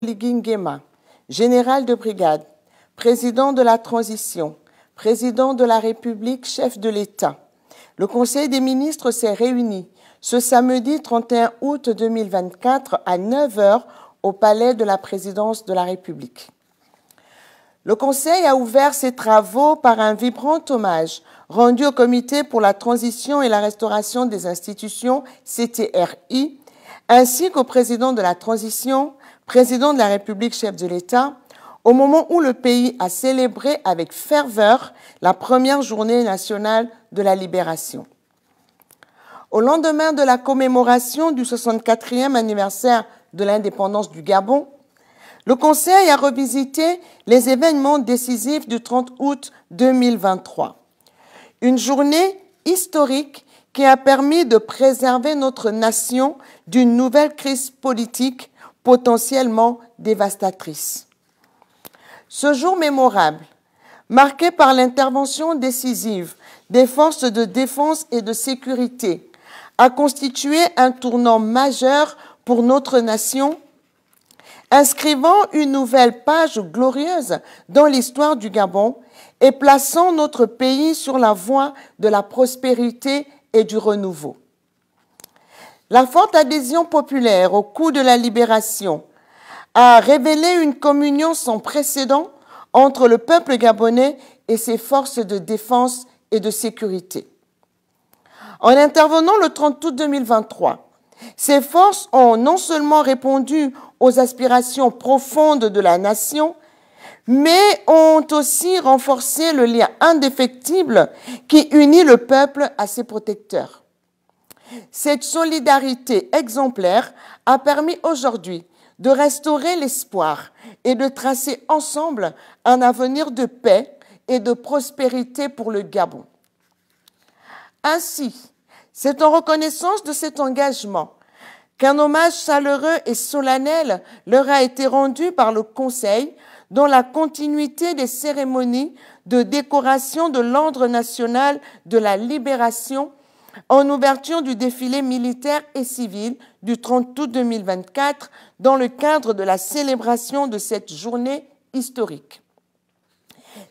Oligui Nguema, général de brigade, président de la transition, président de la République, chef de l'État. Le Conseil des ministres s'est réuni ce samedi 31 août 2024 à 9 h au Palais de la Présidence de la République. Le Conseil a ouvert ses travaux par un vibrant hommage rendu au Comité pour la transition et la restauration des institutions, CTRI, ainsi qu'au président de la transition, président de la République, chef de l'État, au moment où le pays a célébré avec ferveur la première journée nationale de la libération. Au lendemain de la commémoration du 64e anniversaire de l'indépendance du Gabon, le Conseil a revisité les événements décisifs du 30 août 2023. Une journée historique qui a permis de préserver notre nation d'une nouvelle crise politique potentiellement dévastatrice. Ce jour mémorable, marqué par l'intervention décisive des forces de défense et de sécurité, a constitué un tournant majeur pour notre nation, inscrivant une nouvelle page glorieuse dans l'histoire du Gabon et plaçant notre pays sur la voie de la prospérité et du renouveau. La forte adhésion populaire au coup de la libération a révélé une communion sans précédent entre le peuple gabonais et ses forces de défense et de sécurité. En intervenant le 30 août 2023, ces forces ont non seulement répondu aux aspirations profondes de la nation, mais ont aussi renforcé le lien indéfectible qui unit le peuple à ses protecteurs. Cette solidarité exemplaire a permis aujourd'hui de restaurer l'espoir et de tracer ensemble un avenir de paix et de prospérité pour le Gabon. Ainsi, c'est en reconnaissance de cet engagement qu'un hommage chaleureux et solennel leur a été rendu par le Conseil dans la continuité des cérémonies de décoration de l'Ordre national de la libération en ouverture du défilé militaire et civil du 30 août 2024 dans le cadre de la célébration de cette journée historique.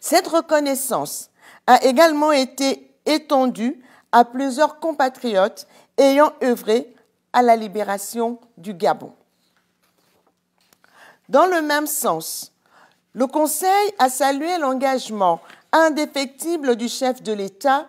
Cette reconnaissance a également été étendue à plusieurs compatriotes ayant œuvré à la libération du Gabon. Dans le même sens, le Conseil a salué l'engagement indéfectible du chef de l'État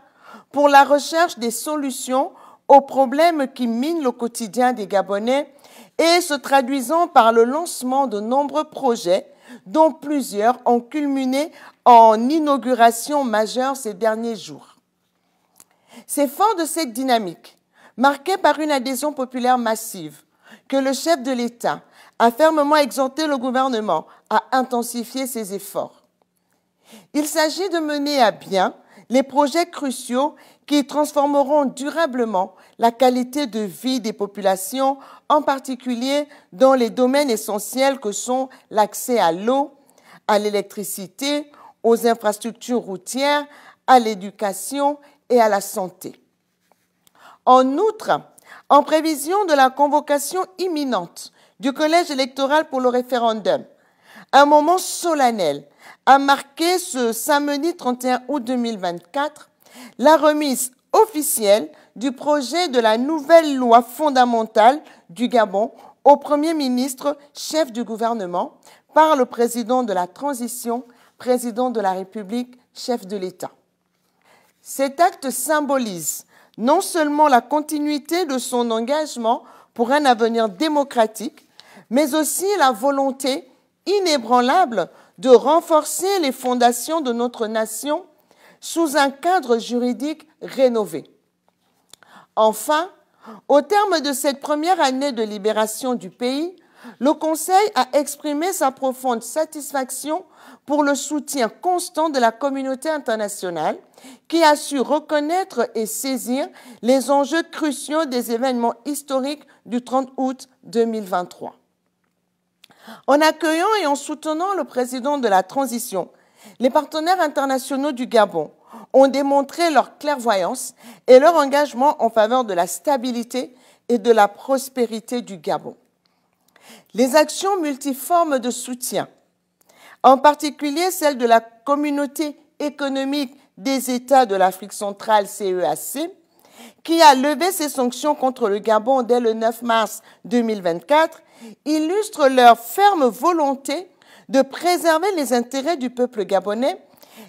pour la recherche des solutions aux problèmes qui minent le quotidien des Gabonais et se traduisant par le lancement de nombreux projets, dont plusieurs ont culminé en inauguration majeure ces derniers jours. C'est fort de cette dynamique, marquée par une adhésion populaire massive, que le chef de l'État a fermement exhorté le gouvernement à intensifier ses efforts. Il s'agit de mener à bien les projets cruciaux qui transformeront durablement la qualité de vie des populations, en particulier dans les domaines essentiels que sont l'accès à l'eau, à l'électricité, aux infrastructures routières, à l'éducation et à la santé. En outre, en prévision de la convocation imminente du collège électoral pour le référendum, un moment solennel a marqué ce samedi 31 août 2024 la remise officielle du projet de la nouvelle loi fondamentale du Gabon au Premier ministre, chef du gouvernement, par le président de la transition, président de la République, chef de l'État. Cet acte symbolise non seulement la continuité de son engagement pour un avenir démocratique, mais aussi la volonté inébranlable de renforcer les fondations de notre nation sous un cadre juridique rénové. Enfin, au terme de cette première année de libération du pays, le Conseil a exprimé sa profonde satisfaction pour le soutien constant de la communauté internationale qui a su reconnaître et saisir les enjeux cruciaux des événements historiques du 30 août 2023. En accueillant et en soutenant le président de la transition, les partenaires internationaux du Gabon ont démontré leur clairvoyance et leur engagement en faveur de la stabilité et de la prospérité du Gabon. Les actions multiformes de soutien, en particulier celle de la Communauté économique des États de l'Afrique centrale, CEAC, qui a levé ses sanctions contre le Gabon dès le 9 mars 2024, illustrent leur ferme volonté de préserver les intérêts du peuple gabonais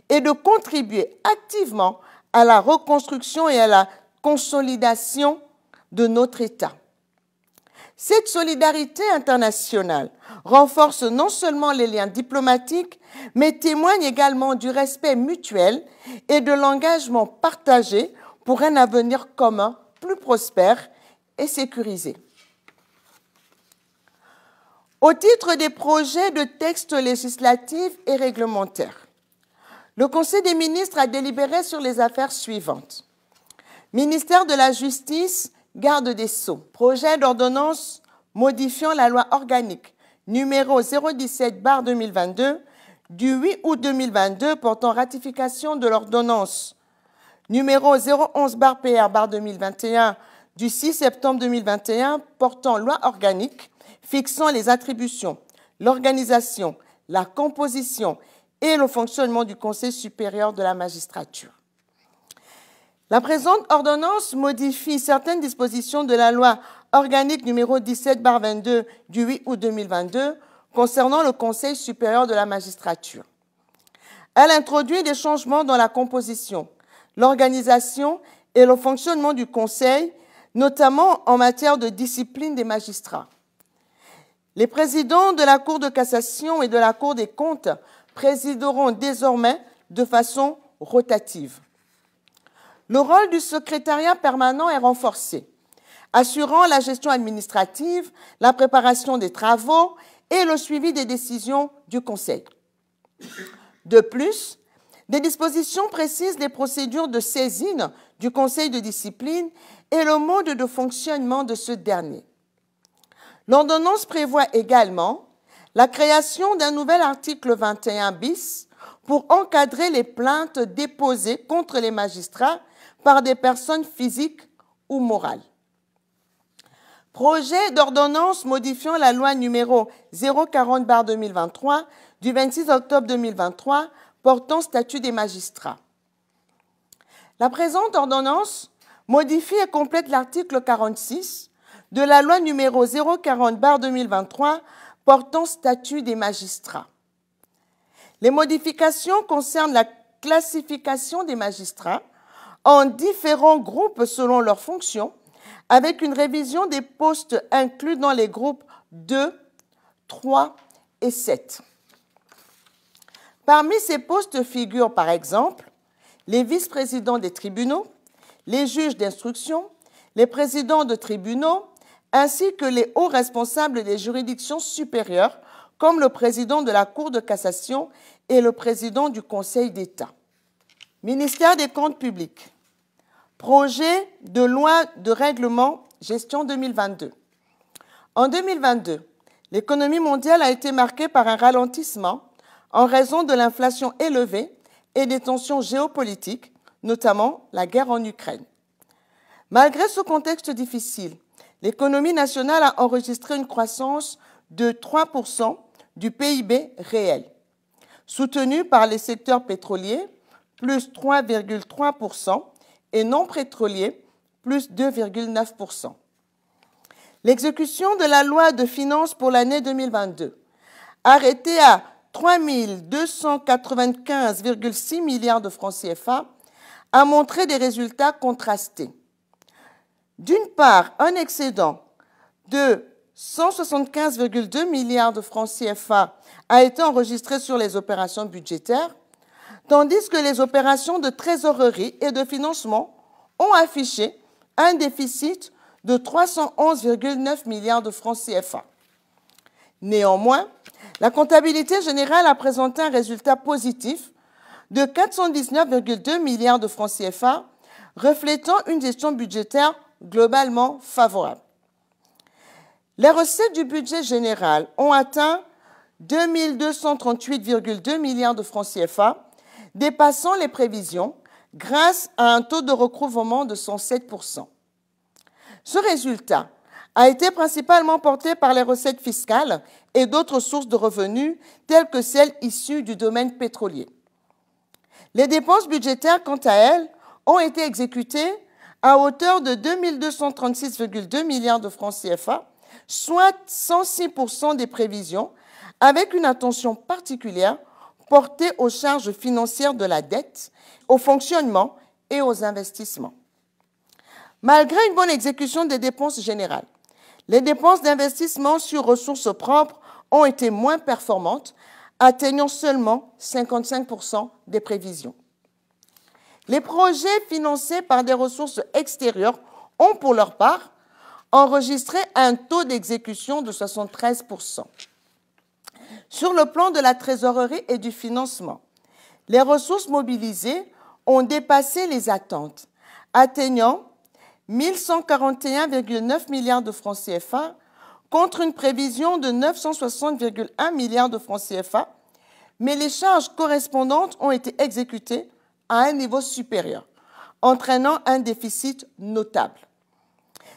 et de contribuer activement à la reconstruction et à la consolidation de notre État. Cette solidarité internationale renforce non seulement les liens diplomatiques, mais témoigne également du respect mutuel et de l'engagement partagé pour un avenir commun plus prospère et sécurisé. Au titre des projets de textes législatifs et réglementaires, le Conseil des ministres a délibéré sur les affaires suivantes. Ministère de la Justice, Garde des Sceaux, projet d'ordonnance modifiant la loi organique numéro 017/2022 du 8 août 2022 portant ratification de l'ordonnance numéro 011/PR/2021 du 6 septembre 2021 portant loi organique fixant les attributions, l'organisation, la composition et le fonctionnement du Conseil supérieur de la magistrature. La présente ordonnance modifie certaines dispositions de la loi organique numéro 17/22 du 8 août 2022 concernant le Conseil supérieur de la magistrature. Elle introduit des changements dans la composition, l'organisation et le fonctionnement du Conseil, notamment en matière de discipline des magistrats. Les présidents de la Cour de cassation et de la Cour des comptes présideront désormais de façon rotative. Le rôle du secrétariat permanent est renforcé, assurant la gestion administrative, la préparation des travaux et le suivi des décisions du Conseil. De plus, des dispositions précisent les procédures de saisine du Conseil de discipline et le mode de fonctionnement de ce dernier. L'ordonnance prévoit également la création d'un nouvel article 21 bis pour encadrer les plaintes déposées contre les magistrats par des personnes physiques ou morales. Projet d'ordonnance modifiant la loi numéro 040/2023 du 26 octobre 2023 portant statut des magistrats. La présente ordonnance modifie et complète l'article 46 de la loi numéro 040/2023 portant statut des magistrats. Les modifications concernent la classification des magistrats en différents groupes selon leurs fonctions, avec une révision des postes inclus dans les groupes 2, 3 et 7. Parmi ces postes figurent par exemple les vice-présidents des tribunaux, les juges d'instruction, les présidents de tribunaux, ainsi que les hauts responsables des juridictions supérieures, comme le président de la Cour de cassation et le président du Conseil d'État. Ministère des Comptes publics. Projet de loi de règlement gestion 2022. En 2022, l'économie mondiale a été marquée par un ralentissement en raison de l'inflation élevée et des tensions géopolitiques, notamment la guerre en Ukraine. Malgré ce contexte difficile, l'économie nationale a enregistré une croissance de 3% du PIB réel, soutenue par les secteurs pétroliers, plus 3,3%, et non pétroliers, plus 2,9%. L'exécution de la loi de finances pour l'année 2022, arrêtée à 3 295,6 milliards de francs CFA, a montré des résultats contrastés. D'une part, un excédent de 175,2 milliards de francs CFA a été enregistré sur les opérations budgétaires, tandis que les opérations de trésorerie et de financement ont affiché un déficit de 311,9 milliards de francs CFA. Néanmoins, la comptabilité générale a présenté un résultat positif de 419,2 milliards de francs CFA, reflétant une gestion budgétaire globalement favorable. Les recettes du budget général ont atteint 2 238,2 milliards de francs CFA, dépassant les prévisions grâce à un taux de recouvrement de 107%. Ce résultat a été principalement portée par les recettes fiscales et d'autres sources de revenus, telles que celles issues du domaine pétrolier. Les dépenses budgétaires, quant à elles, ont été exécutées à hauteur de 2 236,2 milliards de francs CFA, soit 106% des prévisions, avec une attention particulière portée aux charges financières de la dette, au fonctionnement et aux investissements. Malgré une bonne exécution des dépenses générales, les dépenses d'investissement sur ressources propres ont été moins performantes, atteignant seulement 55% des prévisions. Les projets financés par des ressources extérieures ont, pour leur part, enregistré un taux d'exécution de 73%. Sur le plan de la trésorerie et du financement, les ressources mobilisées ont dépassé les attentes, atteignant 1 141,9 milliards de francs CFA contre une prévision de 960,1 milliards de francs CFA, mais les charges correspondantes ont été exécutées à un niveau supérieur, entraînant un déficit notable.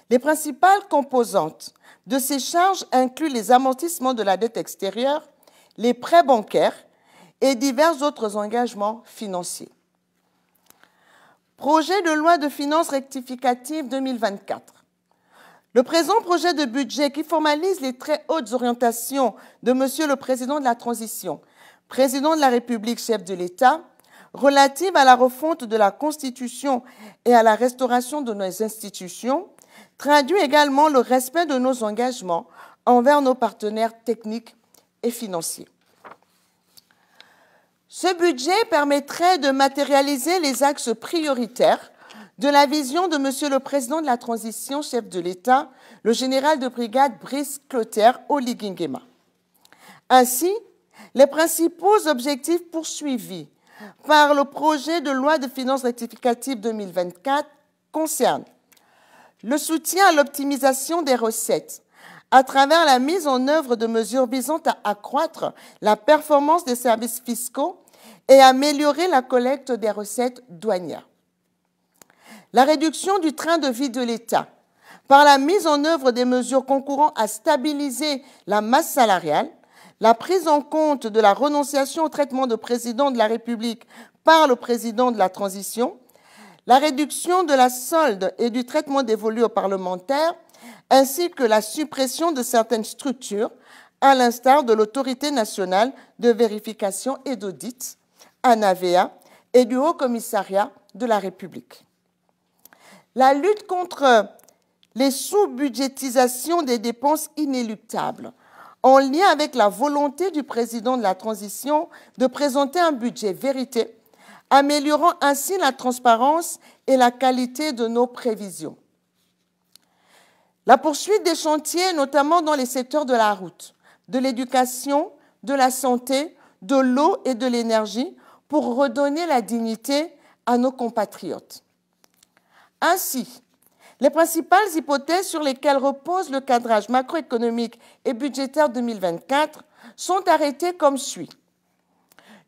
Les principales composantes de ces charges incluent les amortissements de la dette extérieure, les prêts bancaires et divers autres engagements financiers. Projet de loi de finances rectificative 2024. Le présent projet de budget qui formalise les très hautes orientations de Monsieur le Président de la Transition, Président de la République, chef de l'État, relative à la refonte de la Constitution et à la restauration de nos institutions, traduit également le respect de nos engagements envers nos partenaires techniques et financiers. Ce budget permettrait de matérialiser les axes prioritaires de la vision de Monsieur le Président de la Transition, chef de l'État, le général de brigade Brice Clotaire Oligui Nguema. Ainsi, les principaux objectifs poursuivis par le projet de loi de finances rectificative 2024 concernent le soutien à l'optimisation des recettes à travers la mise en œuvre de mesures visant à accroître la performance des services fiscaux et améliorer la collecte des recettes douanières. La réduction du train de vie de l'État par la mise en œuvre des mesures concourant à stabiliser la masse salariale, la prise en compte de la renonciation au traitement de président de la République par le président de la transition, la réduction de la solde et du traitement dévolu aux parlementaires, ainsi que la suppression de certaines structures, à l'instar de l'Autorité nationale de vérification et d'audit, ANAVEA, et du Haut Commissariat de la République. La lutte contre les sous-budgétisations des dépenses inéluctables, en lien avec la volonté du président de la transition de présenter un budget vérité, améliorant ainsi la transparence et la qualité de nos prévisions. La poursuite des chantiers, notamment dans les secteurs de la route, de l'éducation, de la santé, de l'eau et de l'énergie, pour redonner la dignité à nos compatriotes. Ainsi, les principales hypothèses sur lesquelles repose le cadrage macroéconomique et budgétaire 2024 sont arrêtées comme suit.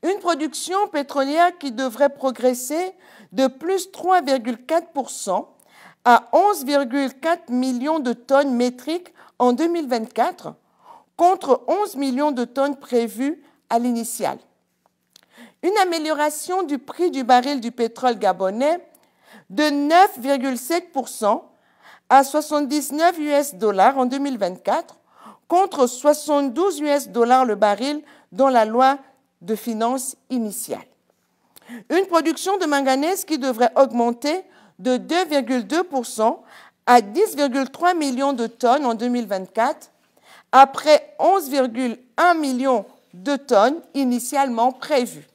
Une production pétrolière qui devrait progresser de plus 3,4% à 11,4 millions de tonnes métriques en 2024, contre 11 millions de tonnes prévues à l'initiale. Une amélioration du prix du baril du pétrole gabonais de 9,7% à 79 US dollars en 2024, contre 72 US dollars le baril dans la loi de finances initiale. Une production de manganèse qui devrait augmenter de 2,2% à 10,3 millions de tonnes en 2024, après 11,1 millions de tonnes initialement prévues.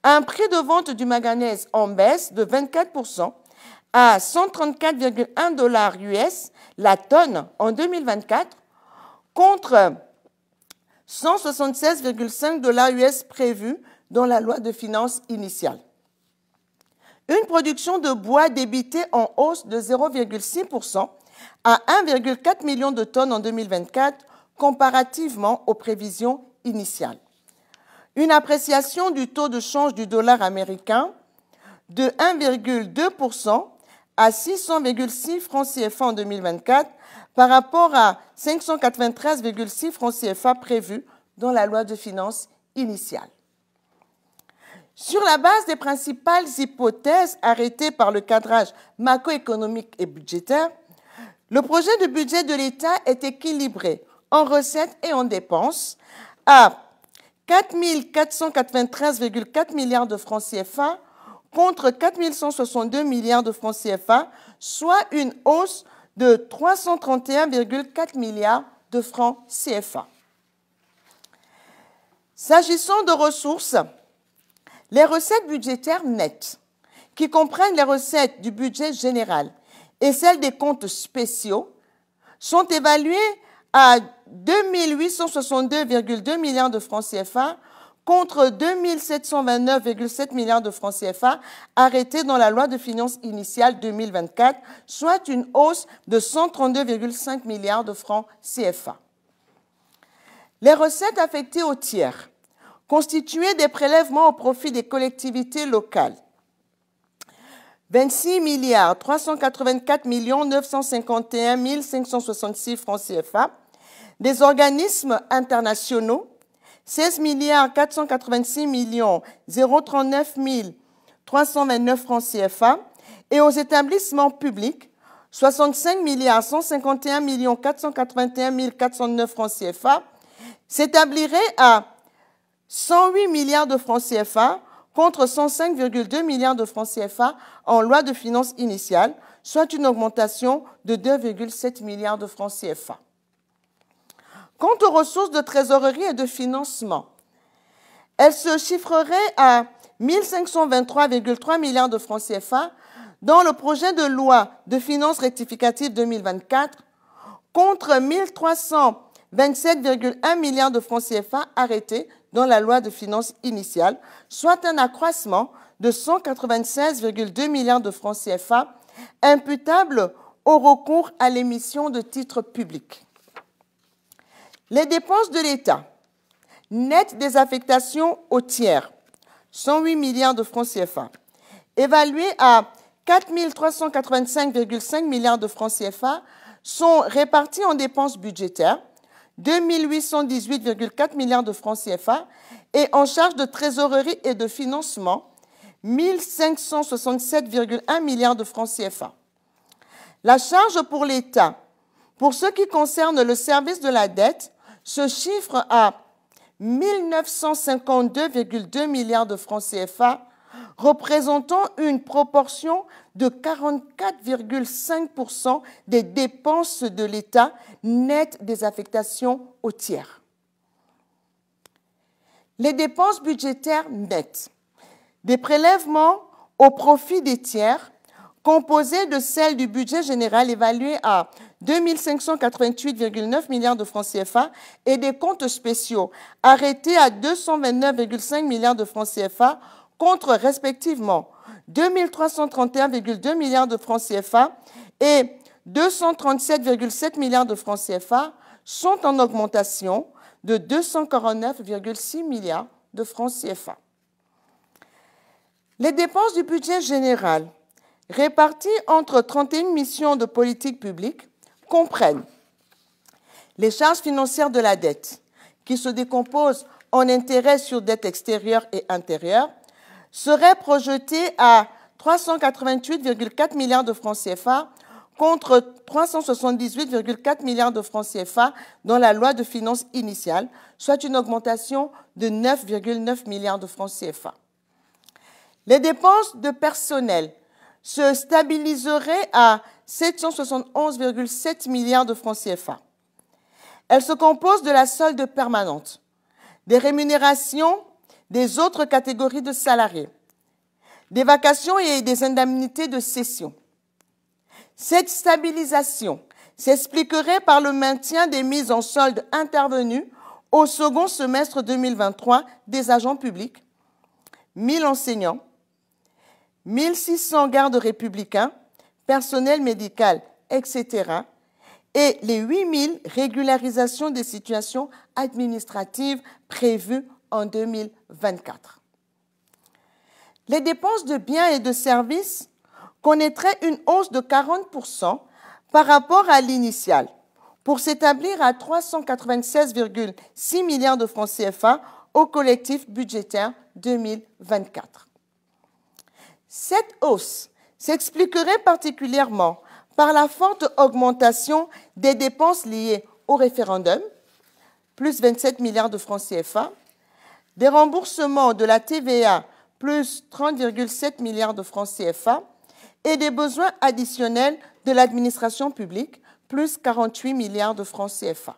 Un prix de vente du manganèse en baisse de 24% à 134,1 dollars US la tonne en 2024, contre 176,5 dollars US prévus dans la loi de finances initiale. Une production de bois débitée en hausse de 0,6% à 1,4 million de tonnes en 2024, comparativement aux prévisions initiales. Une appréciation du taux de change du dollar américain de 1,2% à 600,6 francs CFA en 2024 par rapport à 593,6 francs CFA prévus dans la loi de finances initiale. Sur la base des principales hypothèses arrêtées par le cadrage macroéconomique et budgétaire, le projet de budget de l'État est équilibré en recettes et en dépenses à 4 493,4 milliards de francs CFA contre 4 162 milliards de francs CFA, soit une hausse de 331,4 milliards de francs CFA. S'agissant de ressources, les recettes budgétaires nettes, qui comprennent les recettes du budget général et celles des comptes spéciaux, sont évaluées à 2 862,2 milliards de francs CFA contre 2 729,7 milliards de francs CFA arrêtés dans la loi de finances initiale 2024, soit une hausse de 132,5 milliards de francs CFA. Les recettes affectées aux tiers, constituées des prélèvements au profit des collectivités locales, 26 384 951 566 francs CFA, des organismes internationaux, 16 486 039 329 francs CFA, et aux établissements publics, 65 151 481 409 francs CFA, s'établirait à 108 milliards de francs CFA contre 105,2 milliards de francs CFA en loi de finances initiale, soit une augmentation de 2,7 milliards de francs CFA. Quant aux ressources de trésorerie et de financement, elles se chiffreraient à 1 523,3 milliards de francs CFA dans le projet de loi de finances rectificative 2024 contre 1 327,1 milliards de francs CFA arrêtés dans la loi de finances initiale, soit un accroissement de 196,2 milliards de francs CFA imputable au recours à l'émission de titres publics. Les dépenses de l'État, nettes des affectations aux tiers, 108 milliards de francs CFA, évaluées à 4 385,5 milliards de francs CFA, sont réparties en dépenses budgétaires, 2 818,4 milliards de francs CFA, et en charge de trésorerie et de financement, 1 567,1 milliards de francs CFA. La charge pour l'État, pour ce qui concerne le service de la dette, se chiffre à 1 952,2 milliards de francs CFA, représentant une proportion de 44,5% des dépenses de l'État nettes des affectations aux tiers. Les dépenses budgétaires nettes, des prélèvements au profit des tiers, composées de celles du budget général évalué à 2 588,9 milliards de francs CFA et des comptes spéciaux arrêtés à 229,5 milliards de francs CFA contre respectivement 2 331,2 milliards de francs CFA et 237,7 milliards de francs CFA, sont en augmentation de 249,6 milliards de francs CFA. Les dépenses du budget général réparties entre 31 missions de politique publique comprennent les charges financières de la dette, qui se décomposent en intérêts sur dette extérieure et intérieure, seraient projetées à 388,4 milliards de francs CFA contre 378,4 milliards de francs CFA dans la loi de finances initiale, soit une augmentation de 9,9 milliards de francs CFA. Les dépenses de personnel se stabiliseraient à 771,7 milliards de francs CFA. Elles se composent de la solde permanente, des rémunérations des autres catégories de salariés, des vacations et des indemnités de cession. Cette stabilisation s'expliquerait par le maintien des mises en solde intervenues au second semestre 2023 des agents publics, 1000 enseignants, 1600 gardes républicains, personnel médical, etc., et les 8000 régularisations des situations administratives prévues en 2024. Les dépenses de biens et de services connaîtrait une hausse de 40% par rapport à l'initiale, pour s'établir à 396,6 milliards de francs CFA au collectif budgétaire 2024. Cette hausse s'expliquerait particulièrement par la forte augmentation des dépenses liées au référendum, plus 27 milliards de francs CFA, des remboursements de la TVA, plus 30,7 milliards de francs CFA, et des besoins additionnels de l'administration publique, plus 48 milliards de francs CFA.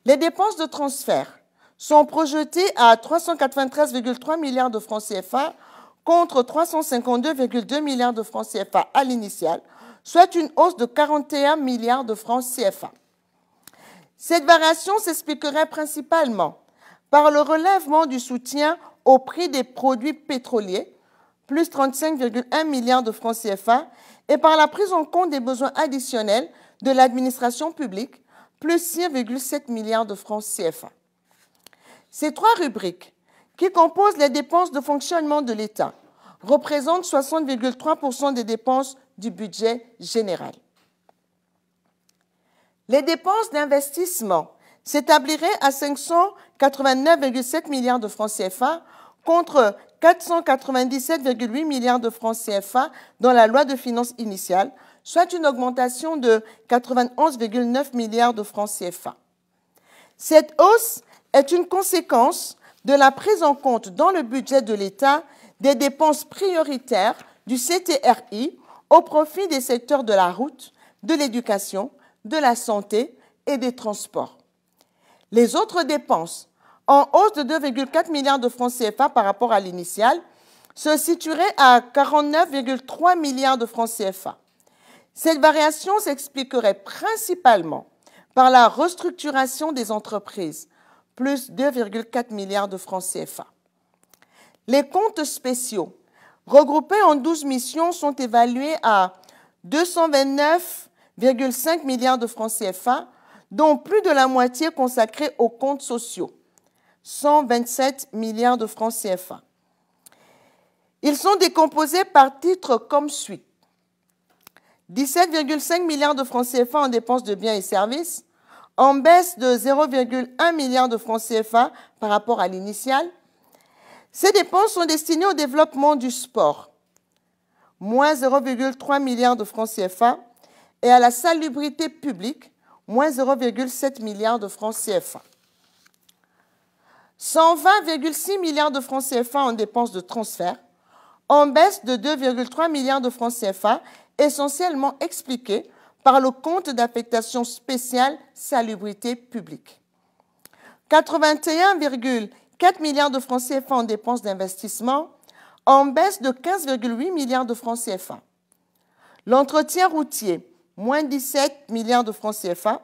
Les dépenses de transfert sont projetées à 393,3 milliards de francs CFA contre 352,2 milliards de francs CFA à l'initiale, soit une hausse de 41 milliards de francs CFA. Cette variation s'expliquerait principalement par le relèvement du soutien au prix des produits pétroliers, plus 35,1 milliards de francs CFA, et par la prise en compte des besoins additionnels de l'administration publique, plus 6,7 milliards de francs CFA. Ces trois rubriques, qui composent les dépenses de fonctionnement de l'État, représentent 60,3% des dépenses du budget général. Les dépenses d'investissement s'établiraient à 589,7 milliards de francs CFA contre 497,8 milliards de francs CFA dans la loi de finances initiale, soit une augmentation de 91,9 milliards de francs CFA. Cette hausse est une conséquence de la prise en compte dans le budget de l'État des dépenses prioritaires du CTRI au profit des secteurs de la route, de l'éducation, de la santé et des transports. Les autres dépenses, en hausse de 2,4 milliards de francs CFA par rapport à l'initiale, se situeraient à 49,3 milliards de francs CFA. Cette variation s'expliquerait principalement par la restructuration des entreprises, plus 2,4 milliards de francs CFA. Les comptes spéciaux, regroupés en 12 missions, sont évalués à 229,5 milliards de francs CFA, dont plus de la moitié consacrée aux comptes sociaux, 127 milliards de francs CFA. Ils sont décomposés par titres comme suit. 17,5 milliards de francs CFA en dépenses de biens et services, en baisse de 0,1 milliard de francs CFA par rapport à l'initiale. Ces dépenses sont destinées au développement du sport, moins 0,3 milliard de francs CFA, et à la salubrité publique, moins 0,7 milliard de francs CFA. 120,6 milliards de francs CFA en dépenses de transfert, en baisse de 2,3 milliards de francs CFA, essentiellement expliqués par le compte d'affectation spéciale salubrité publique. 81,4 milliards de francs CFA en dépenses d'investissement, en baisse de 15,8 milliards de francs CFA. L'entretien routier, moins 17 milliards de francs CFA.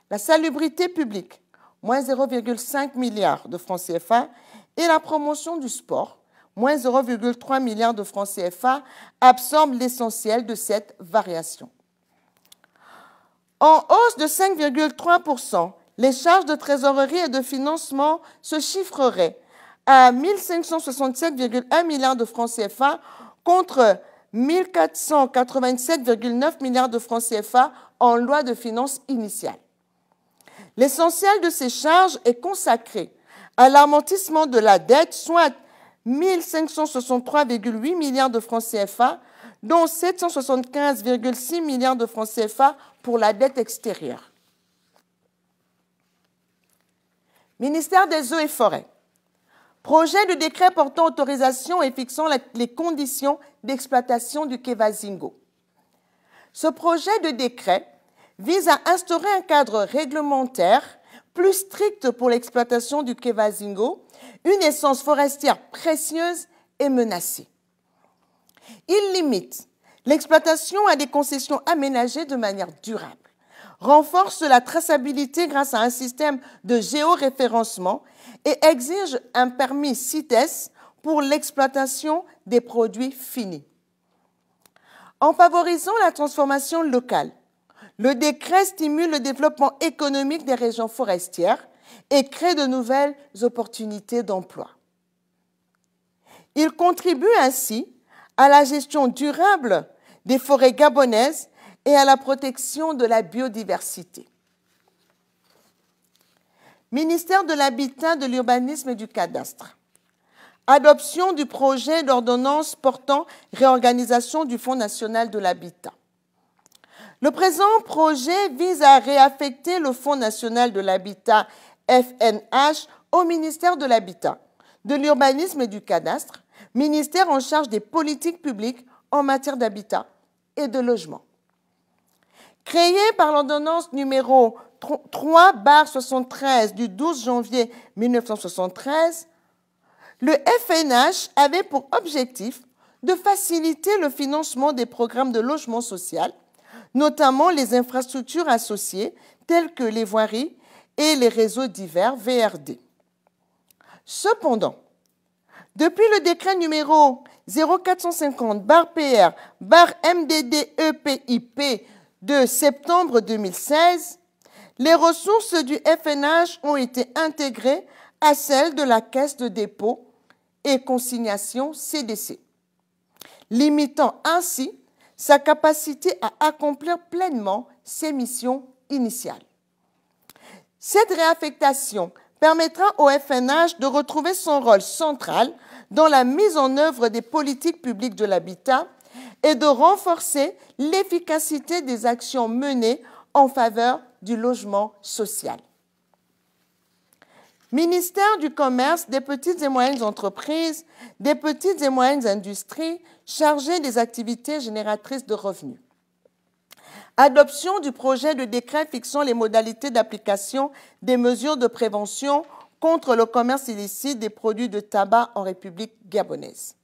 La salubrité publique, moins 0,5 milliards de francs CFA. Et la promotion du sport, moins 0,3 milliards de francs CFA, absorbe l'essentiel de cette variation. En hausse de 5,3%, les charges de trésorerie et de financement se chiffreraient à 1 567,1 milliards de francs CFA contre 1 487,9 milliards de francs CFA en loi de finances initiale. L'essentiel de ces charges est consacré à l'amortissement de la dette, soit 1 563,8 milliards de francs CFA, dont 775,6 milliards de francs CFA pour la dette extérieure. Ministère des Eaux et Forêts. Projet de décret portant autorisation et fixant les conditions d'exploitation du quai Vazingo. Ce projet de décret vise à instaurer un cadre réglementaire plus strict pour l'exploitation du quai Vazingo, une essence forestière précieuse et menacée. Il limite l'exploitation à des concessions aménagées de manière durable, renforce la traçabilité grâce à un système de géoréférencement et exige un permis CITES pour l'exploitation des produits finis. En favorisant la transformation locale, le décret stimule le développement économique des régions forestières et crée de nouvelles opportunités d'emploi. Il contribue ainsi à la gestion durable des forêts gabonaises et à la protection de la biodiversité. Ministère de l'Habitat, de l'Urbanisme et du Cadastre. Adoption du projet d'ordonnance portant réorganisation du Fonds national de l'habitat. Le présent projet vise à réaffecter le Fonds national de l'habitat FNH au ministère de l'Habitat, de l'Urbanisme et du Cadastre, ministère en charge des politiques publiques en matière d'habitat et de logement. Créé par l'ordonnance numéro 3/73 du 12 janvier 1973, le FNH avait pour objectif de faciliter le financement des programmes de logement social, notamment les infrastructures associées telles que les voiries et les réseaux divers VRD. Cependant, depuis le décret numéro 0450/PR/MDD-EPIP de septembre 2016, les ressources du FNH ont été intégrées à celles de la Caisse de dépôt et consignation CDC, limitant ainsi sa capacité à accomplir pleinement ses missions initiales. Cette réaffectation permettra au FNH de retrouver son rôle central dans la mise en œuvre des politiques publiques de l'habitat et de renforcer l'efficacité des actions menées en faveur du logement social. Ministère du Commerce, des petites et moyennes entreprises, des petites et moyennes industries chargées des activités génératrices de revenus. Adoption du projet de décret fixant les modalités d'application des mesures de prévention contre le commerce illicite des produits de tabac en République gabonaise.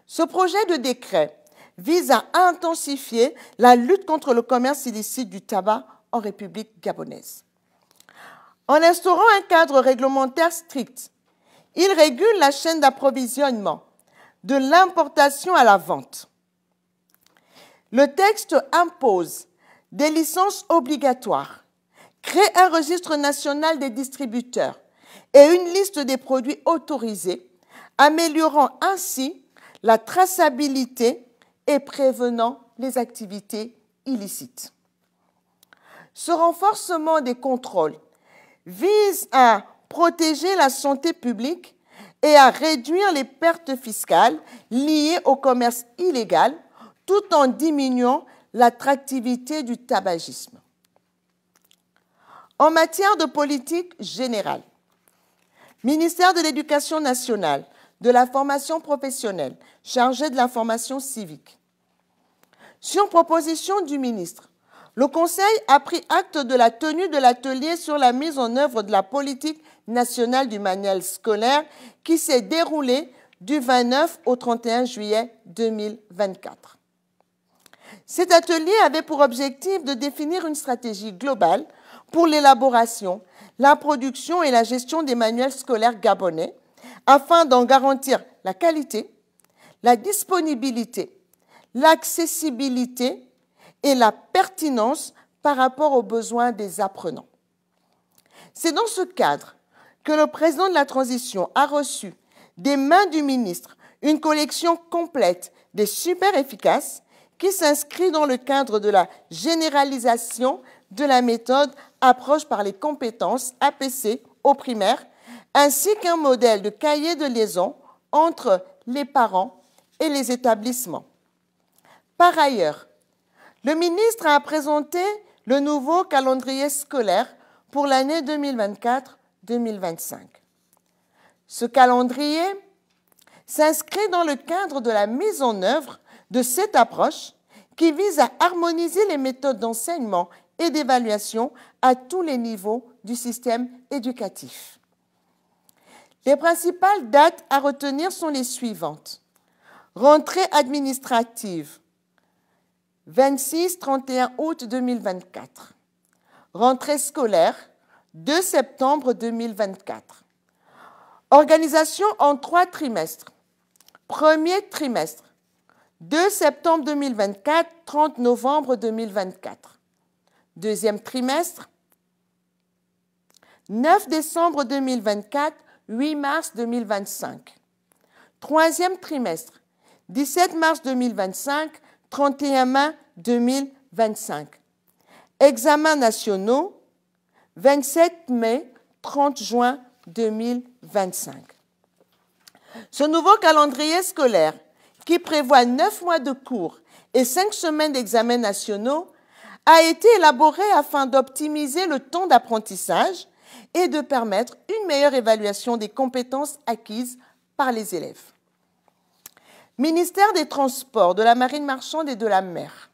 Ce projet de décret vise à intensifier la lutte contre le commerce illicite du tabac en République gabonaise. En instaurant un cadre réglementaire strict, il régule la chaîne d'approvisionnement, de l'importation à la vente. Le texte impose des licences obligatoires, crée un registre national des distributeurs et une liste des produits autorisés, améliorant ainsi la traçabilité et prévenant les activités illicites. Ce renforcement des contrôles vise à protéger la santé publique et à réduire les pertes fiscales liées au commerce illégal, tout en diminuant l'attractivité du tabagisme. En matière de politique générale, ministère de l'Éducation nationale, de la formation professionnelle, chargé de la formation civique. Sur proposition du ministre, le Conseil a pris acte de la tenue de l'atelier sur la mise en œuvre de la politique nationale du manuel scolaire qui s'est déroulé du 29 au 31 juillet 2024. Cet atelier avait pour objectif de définir une stratégie globale pour l'élaboration, la production et la gestion des manuels scolaires gabonais afin d'en garantir la qualité, la disponibilité, l'accessibilité et la pertinence par rapport aux besoins des apprenants. C'est dans ce cadre que le président de la transition a reçu des mains du ministre une collection complète des super efficaces qui s'inscrit dans le cadre de la généralisation de la méthode approche par les compétences APC au primaire, ainsi qu'un modèle de cahier de liaison entre les parents et les établissements. Par ailleurs, le ministre a présenté le nouveau calendrier scolaire pour l'année 2024-2025. Ce calendrier s'inscrit dans le cadre de la mise en œuvre de cette approche qui vise à harmoniser les méthodes d'enseignement et d'évaluation à tous les niveaux du système éducatif. Les principales dates à retenir sont les suivantes. Rentrée administrative, 26-31 août 2024. Rentrée scolaire, 2 septembre 2024. Organisation en 3 trimestres. Premier trimestre, 2 septembre 2024, 30 novembre 2024. Deuxième trimestre, 9 décembre 2024, 8 mars 2025. Troisième trimestre, 17 mars 2025, 31 mai 2025. Examens nationaux, 27 mai, 30 juin 2025. Ce nouveau calendrier scolaire, qui prévoit 9 mois de cours et 5 semaines d'examens nationaux, a été élaboré afin d'optimiser le temps d'apprentissage et de permettre une meilleure évaluation des compétences acquises par les élèves. Ministère des Transports, de la Marine marchande et de la mer.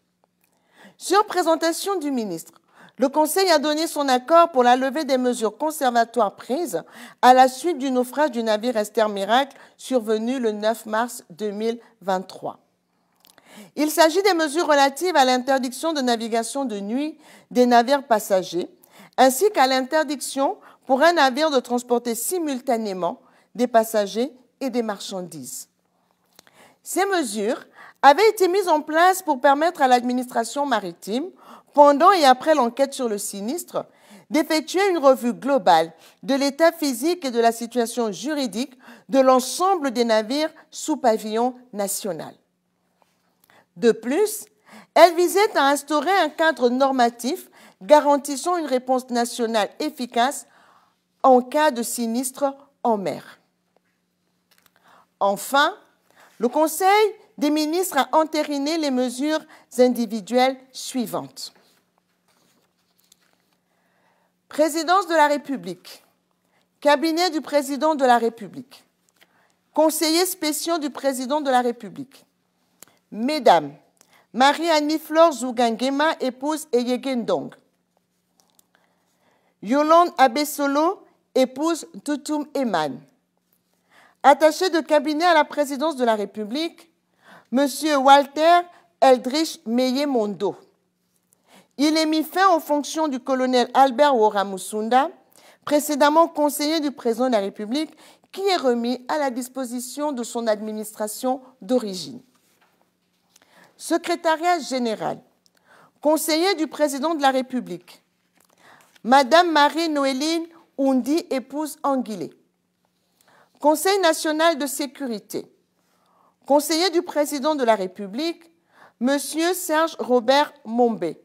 Sur présentation du ministre, le Conseil a donné son accord pour la levée des mesures conservatoires prises à la suite du naufrage du navire Esther Miracle survenu le 9 mars 2023. Il s'agit des mesures relatives à l'interdiction de navigation de nuit des navires passagers, ainsi qu'à l'interdiction pour un navire de transporter simultanément des passagers et des marchandises. Ces mesures avaient été mises en place pour permettre à l'administration maritime, pendant et après l'enquête sur le sinistre, d'effectuer une revue globale de l'état physique et de la situation juridique de l'ensemble des navires sous pavillon national. De plus, elle visait à instaurer un cadre normatif garantissant une réponse nationale efficace en cas de sinistre en mer. Enfin, le Conseil des ministres a entériné les mesures individuelles suivantes. Présidence de la République, cabinet du président de la République, conseillers spéciaux du président de la République, Mesdames, Marie-Annie-Flore Zougangema, épouse Eyegendong, Yolande Abessolo, épouse Toutoum Eman, attaché de cabinet à la présidence de la République, M. Walter Eldrich Meye-Mondo. Il est mis fin aux fonctions du colonel Albert Wora-Musunda, précédemment conseiller du président de la République, qui est remis à la disposition de son administration d'origine. Secrétariat général, conseiller du président de la République, Madame Marie-Noéline Oundi, épouse Anguillet. Conseil national de sécurité, conseiller du président de la République, Monsieur Serge Robert Mombé.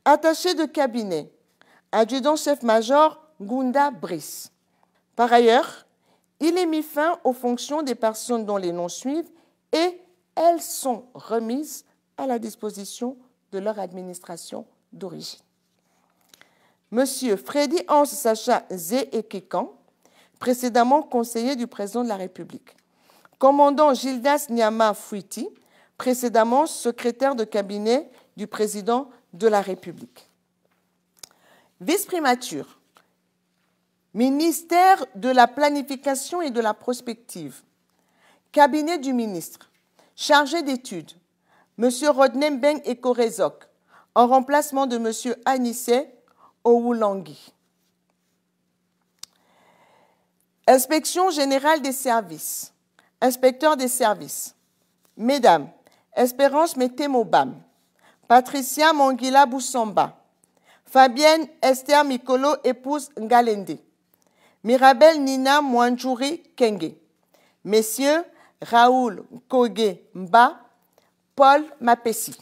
Attaché de cabinet, adjudant-chef-major Gunda Brice. Par ailleurs, il est mis fin aux fonctions des personnes dont les noms suivent et elles sont remises à la disposition de leur administration d'origine. Monsieur Freddy Hans Sacha Zé Ekekan, précédemment conseiller du président de la République. Commandant Gildas Nyama Fouiti, précédemment secrétaire de cabinet du président de la République. Vice-primature, ministère de la Planification et de la Prospective, cabinet du ministre, chargé d'études, M. Rodney Mbeng Ekorezok, en remplacement de M. Anissé Owulangui. Inspection générale des services, inspecteur des services, Mesdames, Espérance Metemobam, Patricia Mongila Boussamba, Fabienne Esther Mikolo, épouse Ngalende, Mirabel Nina Mwanjouri Kenge, Messieurs Raoul Koge Mba, Paul Mapessi.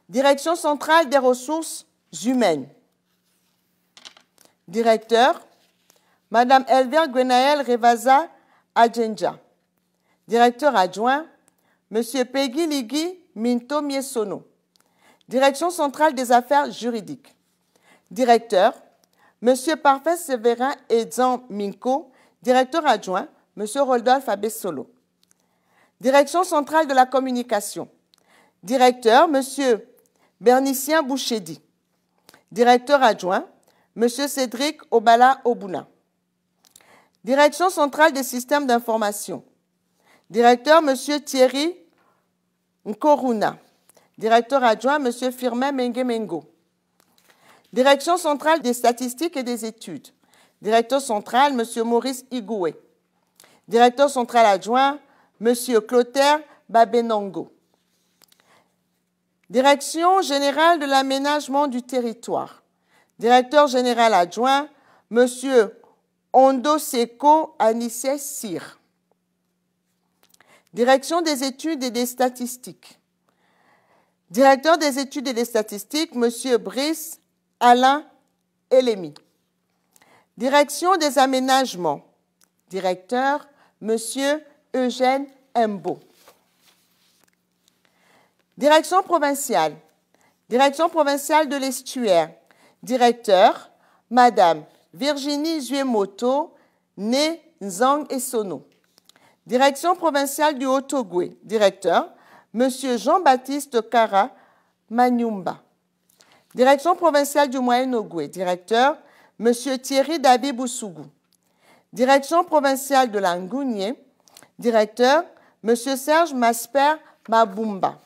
Direction centrale des ressources humaines. Directeur, Madame Elvire Gwenaël Revaza Adjenja. Directeur adjoint, Monsieur Peggy Ligui Minto Miesono. Direction centrale des affaires juridiques. Directeur, Monsieur Parfait Séverin Edzan Minko. Directeur adjoint, Monsieur Rodolphe Abessolo. Direction centrale de la communication. Directeur, Monsieur Bernicien Bouchedi. Directeur adjoint, Monsieur Cédric Obala Obuna. Direction centrale des systèmes d'information. Directeur, Monsieur Thierry Nkoruna. Directeur adjoint, M. Firmin Mengemengo. Direction centrale des statistiques et des études. Directeur central, M. Maurice Igoué. Directeur central adjoint, M. Clotaire Babenango. Direction générale de l'aménagement du territoire. Directeur général adjoint, M. Ondo Seko Anissé Sir. Direction des études et des statistiques. Directeur des études et des statistiques, M. Brice Alain Elemi. Direction des aménagements. Directeur, M. Eugène Mbo. Direction provinciale. Direction provinciale de l'estuaire. Directeur, Madame Virginie Zuemoto, née Nzang Essono. Direction provinciale du Haut-Ogooué. Directeur, M. Jean-Baptiste Kara Manyumba. Direction provinciale du Moyen-Ogooué. Directeur, M. Thierry David Boussougou. Direction provinciale de l'Angounié. Directeur, M. Serge Masper Mabumba.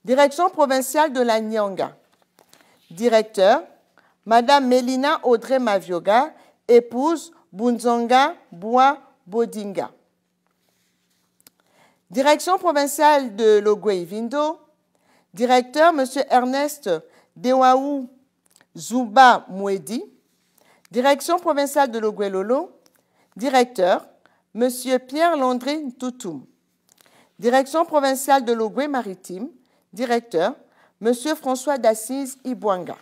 Direction provinciale de la Nyanga. Directeur, Madame Mélina Audrey Mavioga, épouse Bunzonga Bois Bodinga. Direction provinciale de l'Ogooué-Vindo. Directeur, M. Ernest Dewaou Zouba Mouedi. Direction provinciale de l'Ogooué-Lolo. Directeur, M. Pierre Landry Ntoutoum. Direction provinciale de l'Ogooué-Maritime. Directeur, M. François d'Assise Ibouanga.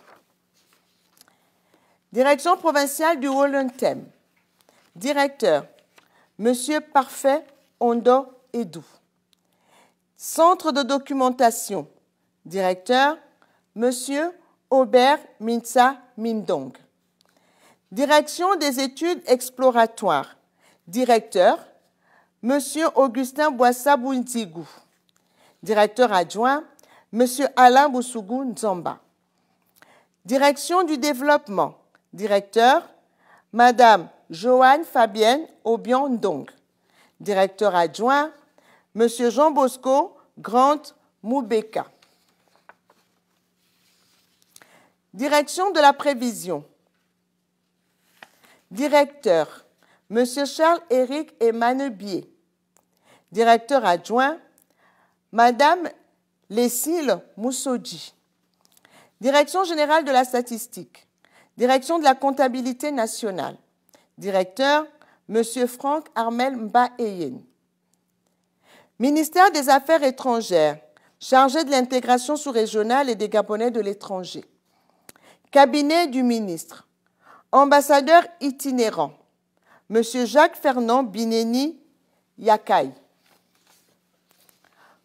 Direction provinciale du Haut-Lentem. Directeur, M. Parfait Ondo Edou. Centre de documentation. Directeur, M. Aubert Minsa Mindong. Direction des études exploratoires. Directeur, M. Augustin Boissa Bounzigou. Directeur adjoint, M. Alain Boussougou Nzamba. Direction du développement. Directeur, Madame Joanne Fabienne Obion Ndong. Directeur adjoint, M. Jean Bosco Grant Moubeka. Direction de la prévision. Directeur, M. Charles-Éric Emmanuel. Directeur adjoint, Madame Lesile Moussoji. Direction générale de la statistique. Direction de la comptabilité nationale. Directeur, M. Franck Armel Mbaeyen. Ministère des Affaires étrangères, chargé de l'intégration sous-régionale et des Gabonais de l'étranger. Cabinet du ministre. Ambassadeur itinérant. M. Jacques-Fernand Bineni Yakai.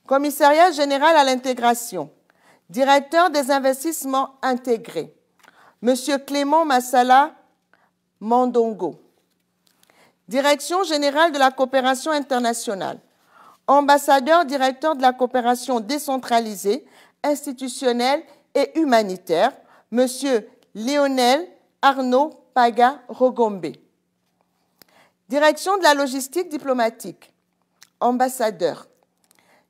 Commissariat général à l'intégration. Directeur des investissements intégrés. M. Clément Massala Mandongo. Direction générale de la coopération internationale. Ambassadeur directeur de la coopération décentralisée, institutionnelle et humanitaire, M. Lionel Arnaud Paga Rogombe. Direction de la logistique diplomatique. Ambassadeur.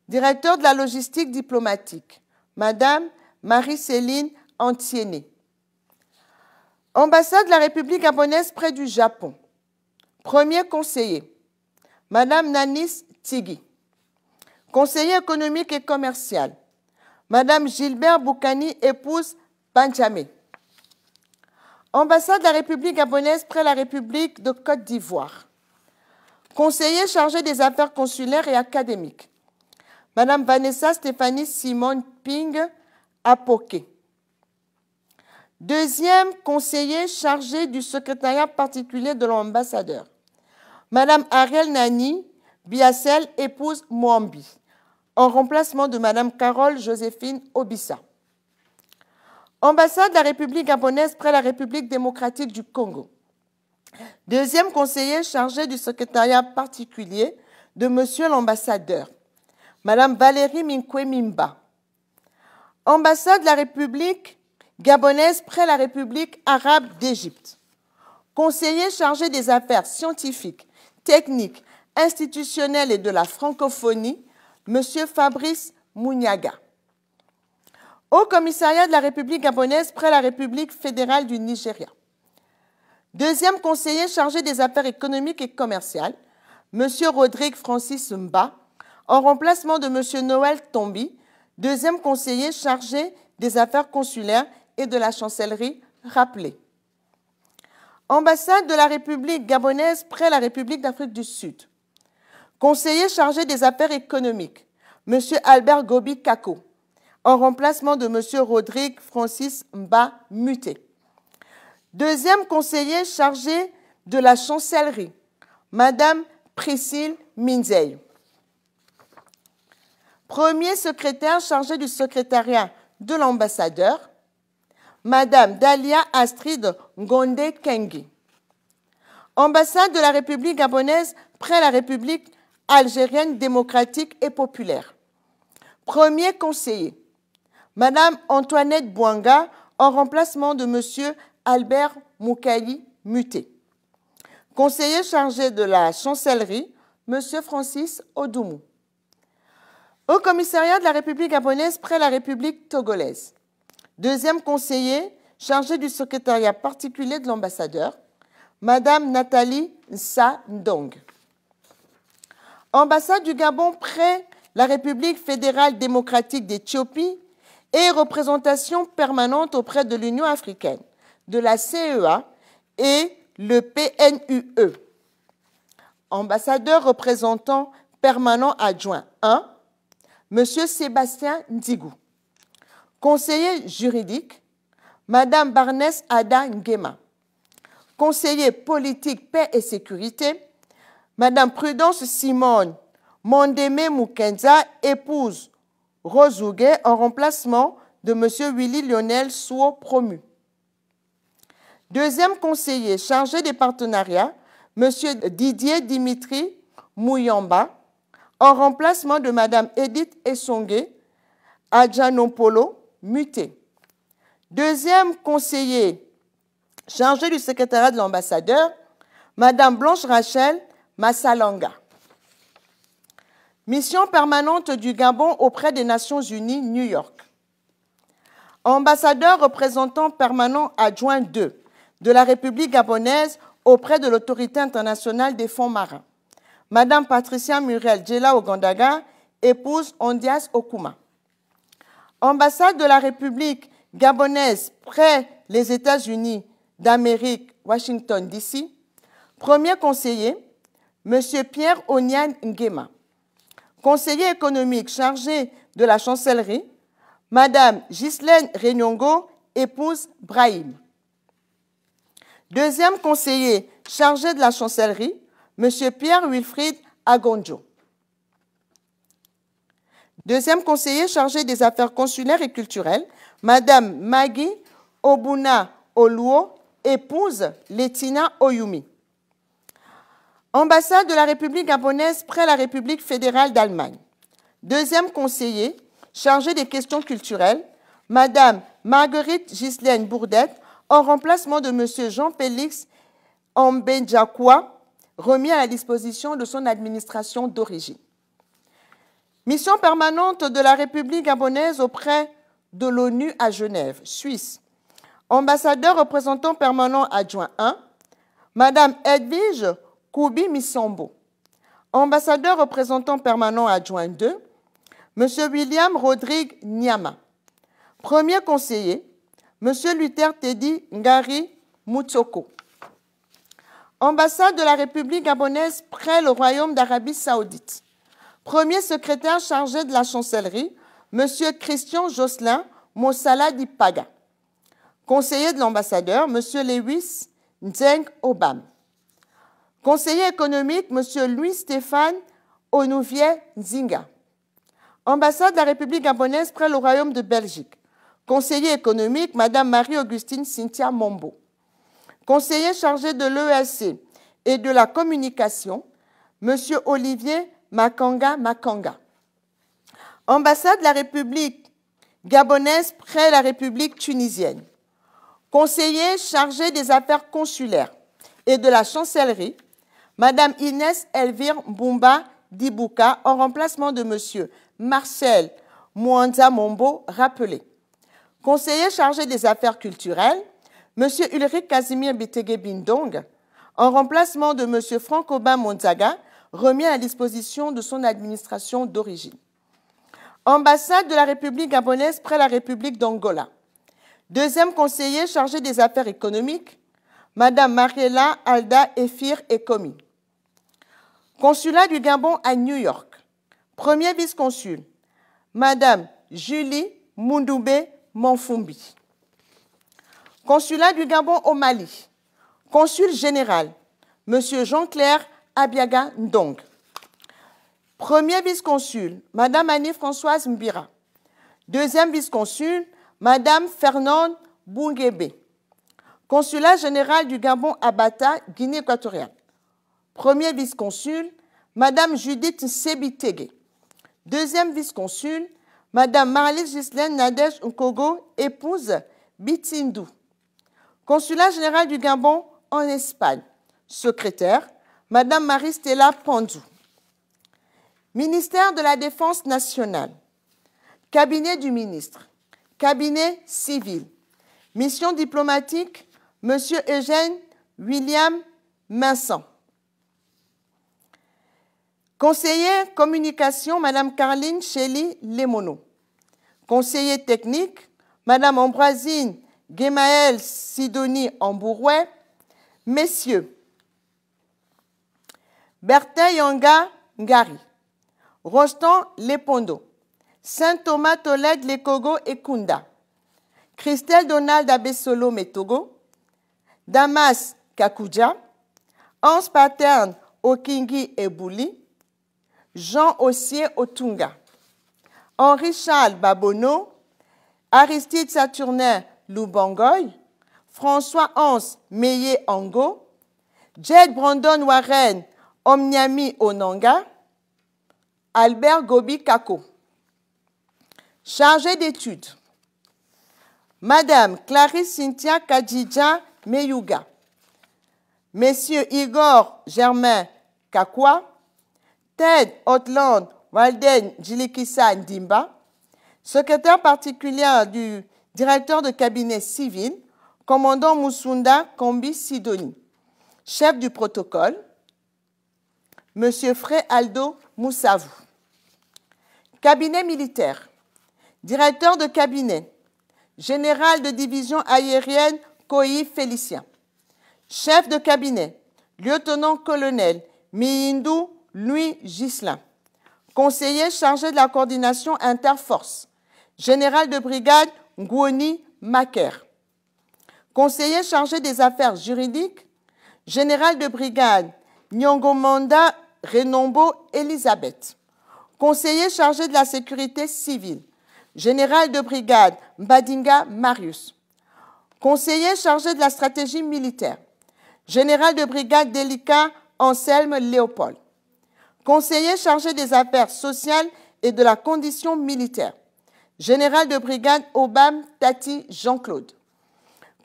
Directeur de la logistique diplomatique, Madame Marie-Céline Antiéné. Ambassade de la République gabonaise près du Japon. Premier conseiller, Madame Nanis Tigui. Conseiller économique et commercial, Madame Gilbert Boukani, épouse Benjamin. Ambassade de la République gabonaise près la République de Côte d'Ivoire. Conseiller chargé des affaires consulaires et académiques, Madame Vanessa Stéphanie Simone Ping Apoké. Deuxième conseiller chargé du secrétariat particulier de l'ambassadeur, Madame Ariel Nani Biassel, épouse Mwambi, en remplacement de Madame Carole Joséphine Obissa. Ambassade de la République gabonaise près la République démocratique du Congo. Deuxième conseiller chargé du secrétariat particulier de Monsieur l'ambassadeur, Madame Valérie Minkwe Mimba. Ambassade de la République gabonaise près la République arabe d'Égypte. Conseiller chargé des affaires scientifiques, techniques, institutionnelles et de la francophonie, Monsieur Fabrice Mouniaga. Haut commissariat de la République gabonaise près la République fédérale du Nigeria. Deuxième conseiller chargé des affaires économiques et commerciales, Monsieur Rodrigue Francis Mba, en remplacement de Monsieur Noël Tombi, deuxième conseiller chargé des affaires consulaires et de la chancellerie rappelée. Ambassade de la République gabonaise près la République d'Afrique du Sud. Conseiller chargé des affaires économiques, M. Albert Gobi Kako, en remplacement de M. Rodrigue Francis Mba Muté. Deuxième conseiller chargé de la chancellerie, Mme Priscille Minzey. Premier secrétaire chargé du secrétariat de l'ambassadeur, Mme Dalia Astrid Ngonde Kengi. Ambassade de la République gabonaise près la République algérienne démocratique et populaire. Premier conseiller, Mme Antoinette Bouanga, en remplacement de M. Albert Moukaï Muté. Conseiller chargé de la chancellerie, M. Francis Odoumou. Au commissariat de la République gabonaise près la République togolaise. Deuxième conseiller chargé du secrétariat particulier de l'ambassadeur, Mme Nathalie Nsa Ndong. Ambassade du Gabon près la République fédérale démocratique d'Éthiopie et représentation permanente auprès de l'Union africaine, de la CEA et le PNUE. Ambassadeur représentant permanent adjoint 1, M. Sébastien Ndigou. Conseiller juridique, Mme Barnes Ada Ngema. Conseiller politique, paix et sécurité, Mme Prudence Simone Mondeme Mukenza, épouse Rose Ouguet, en remplacement de M. Willy Lionel Souo promu. Deuxième conseiller chargé des partenariats, M. Didier Dimitri Mouyamba, en remplacement de Mme Edith Essongue Adjanopolo, muté. Deuxième conseiller chargé du secrétariat de l'ambassadeur, Mme Blanche Rachel Massalanga. Mission permanente du Gabon auprès des Nations Unies, New York. Ambassadeur représentant permanent adjoint 2 de la République gabonaise auprès de l'Autorité internationale des fonds marins. Mme Patricia Muriel Djela Ogandaga, épouse Ondias Okuma. Ambassade de la République gabonaise près les États-Unis d'Amérique, Washington, D.C. Premier conseiller, M. Pierre Onian Ngema. Conseiller économique chargé de la chancellerie, Mme Ghislaine Renyongo, épouse Brahim. Deuxième conseiller chargé de la chancellerie, M. Pierre Wilfried Agonjo. Deuxième conseiller chargé des affaires consulaires et culturelles, Mme Maggie Obuna Oluo, épouse Letina Oyumi. Ambassade de la République gabonaise près la République fédérale d'Allemagne. Deuxième conseiller chargé des questions culturelles, Mme Marguerite Ghislaine Bourdette, en remplacement de M. Jean-Félix Ambedjakwa, remis à la disposition de son administration d'origine. Mission permanente de la République gabonaise auprès de l'ONU à Genève, Suisse. Ambassadeur représentant permanent adjoint 1, Mme Edwige Koubi Missambo. Ambassadeur représentant permanent adjoint 2, M. William Rodrigue Nyama. Premier conseiller, M. Luther Teddy Ngari Moutsoko. Ambassade de la République gabonaise près le Royaume d'Arabie Saoudite. Premier secrétaire chargé de la chancellerie, M. Christian Jocelyn Mossala Dipaga. Conseiller de l'ambassadeur, M. Lewis Nzeng Obam. Conseiller économique, M. Louis-Stéphane Onouvier Nzinga. Ambassade de la République gabonaise près le Royaume de Belgique. Conseiller économique, Mme Marie-Augustine Cynthia Mombo. Conseiller chargé de l'ESC et de la communication, M. Olivier Makanga Makanga. Ambassade de la République gabonaise près la République tunisienne. Conseiller chargé des affaires consulaires et de la chancellerie, Mme Inès Elvire Mbumba Dibouka, en remplacement de M. Marcel Mouanza Mombo, rappelé. Conseiller chargé des affaires culturelles, M. Ulrich Casimir Bitege Bindong, en remplacement de M. Franck-Aubin Monzaga, remis à la disposition de son administration d'origine. Ambassade de la République gabonaise près la République d'Angola. Deuxième conseiller chargé des affaires économiques, Mme Mariela Alda Efir Ekomi. Consulat du Gabon à New York. Premier vice-consul, Madame Julie Moundoubé Monfumbi. Consulat du Gabon au Mali. Consul général, Monsieur Jean-Claire Abiaga Ndong. Premier vice-consul, Madame Annie-Françoise Mbira. Deuxième vice-consul, Madame Fernande Bounguébé. Consulat général du Gabon à Bata, Guinée équatoriale. Premier vice-consul, Madame Judith Sebitege. Deuxième vice-consul, Madame Marlise Ghislaine Nadège Nkogo, épouse Bitindou. Consulat général du Gabon en Espagne. Secrétaire, Madame Marie-Stella Pandou. Ministère de la Défense nationale. Cabinet du ministre. Cabinet civil. Mission diplomatique, Monsieur Eugène William Minson. Conseiller communication, Madame Caroline Shelley Lemono. Conseiller technique, Madame Ambroisine Guémaël Sidonie Ambourouet. Messieurs, Bertin Yanga Ngari, Rostand Lepondo, Saint-Thomas Tolède Lekogo et Kunda, Christelle Donald Abessolo Metogo, Damas Kakouja, Hans Paterne Okingi Ebouli, Jean Ossier Otunga, Henri Charles Babono, Aristide Saturnin Loubangoy, François Hans Meye Ango, Jed Brandon Warren Omniami Onanga, Albert Gobi Kako. Chargé d'études, Madame Clarisse Cynthia Kadjidja Meyuga, Messieurs Igor Germain Kakwa, Ted Otland Walden Jilikisa Ndimba, secrétaire particulière du directeur de cabinet civil, commandant Moussunda Kombi Sidoni, chef du protocole, Monsieur Fré Aldo Moussavou. Cabinet militaire, directeur de cabinet, général de division aérienne Koyi Félicien, chef de cabinet, lieutenant-colonel Mihindou Louis Ghislain, conseiller chargé de la coordination interforce, général de brigade Ngouoni Maker, conseiller chargé des affaires juridiques, général de brigade Nyongomanda Renombo Elisabeth, conseiller chargé de la sécurité civile, général de brigade Mbadinga Marius, conseiller chargé de la stratégie militaire, général de brigade Delika Anselme Léopold, conseiller chargé des affaires sociales et de la condition militaire, général de brigade Obam Tati Jean-Claude,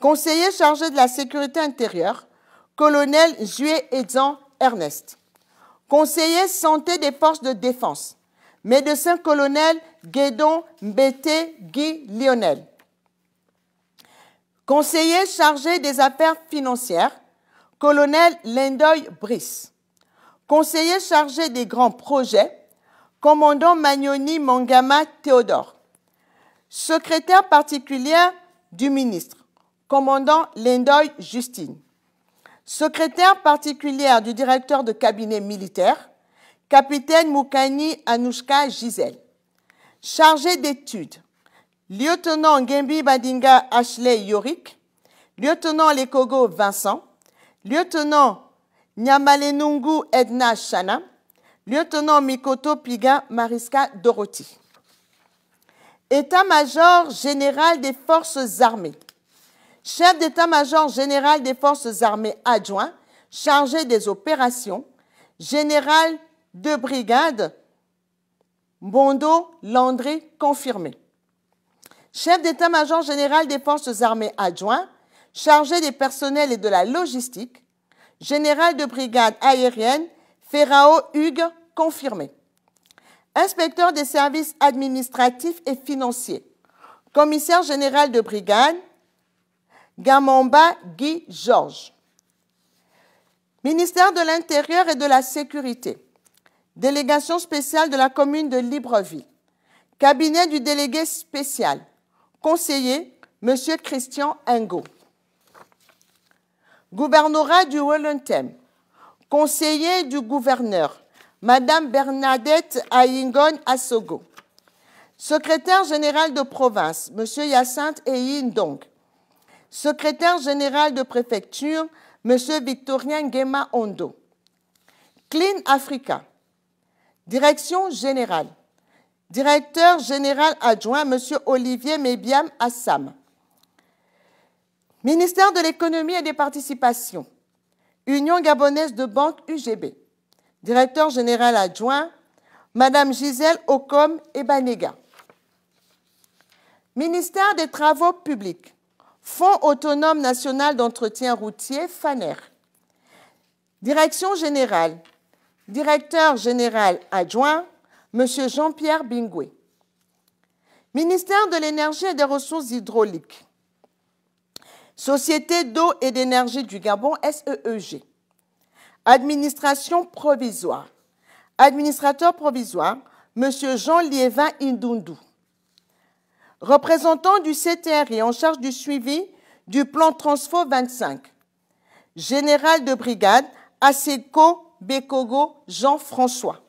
conseiller chargé de la sécurité intérieure, colonel Jué Edzan Ernest, conseiller santé des forces de défense, médecin-colonel Guédon Mbete Guy Lionel, conseiller chargé des affaires financières, colonel Lendoy Brice, conseiller chargé des grands projets, commandant Magnoni Mangama Théodore, secrétaire particulière du ministre, commandant Lendoy Justine, secrétaire particulière du directeur de cabinet militaire, capitaine Moukani Anouchka Gisèle, chargé d'études, lieutenant Ngembi Badinga Ashley Yorik, lieutenant Lekogo Vincent, lieutenant Nyamalenungu Edna Chana, lieutenant Mikoto Piga Mariska Dorothy. État-major général des forces armées. Chef d'état-major général des forces armées adjoint, chargé des opérations, général de brigade, Bondo Landry confirmé. Chef d'état-major général des forces armées adjoint, chargé des personnels et de la logistique, général de brigade aérienne, Ferrao Hugues confirmé. Inspecteur des services administratifs et financiers, commissaire général de brigade, Gamamba Guy Georges. Ministère de l'Intérieur et de la Sécurité, délégation spéciale de la commune de Libreville, cabinet du délégué spécial, conseiller, M. Christian Ingo. Gouvernorat du Wellington, Conseiller du gouverneur, Madame Bernadette Ayingon Assogo. Secrétaire général de province, Monsieur Hyacinthe Eyin Dong. Secrétaire général de préfecture, Monsieur Victorien Nguema Ondo. Clean Africa. Direction générale. Directeur général adjoint, Monsieur Olivier Mébiam Assam. Ministère de l'économie et des participations. Union gabonaise de banques UGB. Directeur général adjoint, Madame Gisèle Okom Ebanega. Ministère des Travaux publics. Fonds autonome national d'entretien routier, FANER. Direction générale. Directeur général adjoint, M. Jean-Pierre Bingoué. Ministère de l'Énergie et des Ressources hydrauliques. Société d'eau et d'énergie du Gabon, SEEG. Administration provisoire. Administrateur provisoire, M. Jean Liévin Indundu. Représentant du CTRI en charge du suivi du plan Transfo 25. Général de brigade, Aseko Bekogo Jean-François.